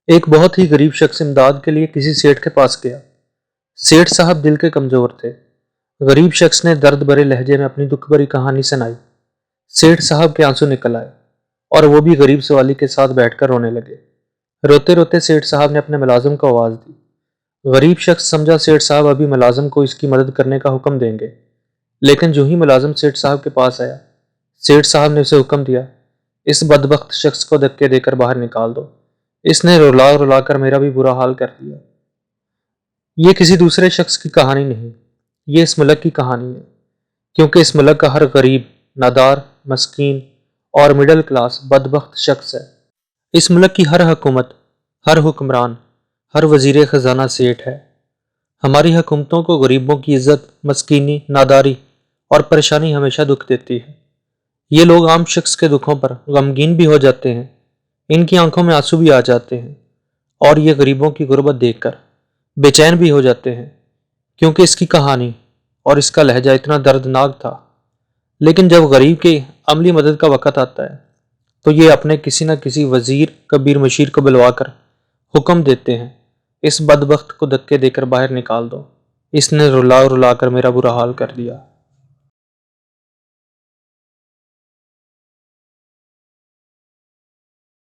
ایک بہت ہی غریب شخص امداد کے لیے کسی سیٹھ کے پاس گیا۔ سیٹھ صاحب دل کے کمزور تھے۔ غریب شخص نے درد بھرے لہجے میں اپنی دکھ بھری کہانی سنائی۔ سیٹھ صاحب کے آنسو نکل آئے اور وہ بھی غریب سوالی کے ساتھ بیٹھ کر رونے لگے۔ روتے روتے سیٹھ صاحب نے اپنے ملازم کو آواز دی۔ غریب شخص سمجھا سیٹھ صاحب ابھی ملازم کو اس کی مدد کرنے کا حکم دیں گے، لیکن جو ہی ملازم سیٹھ صاحب کے پاس آیا، سیٹھ صاحب نے اسے حکم دیا، اس بدبخت شخص کو دھکے دے کر باہر نکال دو، اس نے رلا رلا کر میرا بھی برا حال کر دیا۔ یہ کسی دوسرے شخص کی کہانی نہیں، یہ اس ملک کی کہانی ہے، کیونکہ اس ملک کا ہر غریب، نادار، مسکین اور مڈل کلاس بدبخت شخص ہے۔ اس ملک کی ہر حکومت، ہر حکمران، ہر وزیر خزانہ سیٹھ ہے۔ ہماری حکومتوں کو غریبوں کی عزت، مسکینی، ناداری اور پریشانی ہمیشہ دکھ دیتی ہے۔ یہ لوگ عام شخص کے دکھوں پر غمگین بھی ہو جاتے ہیں، ان کی آنکھوں میں آنسو بھی آ جاتے ہیں، اور یہ غریبوں کی غربت دیکھ کر بے چین بھی ہو جاتے ہیں، کیونکہ اس کی کہانی اور اس کا لہجہ اتنا دردناک تھا۔ لیکن جب غریب کی عملی مدد کا وقت آتا ہے تو یہ اپنے کسی نہ کسی وزیر، کبیر مشیر کو بلوا کر حکم دیتے ہیں، اس بدبخت کو دھکے دے کر باہر نکال دو، اس نے رلا رلا کر میرا برا حال کر دیا۔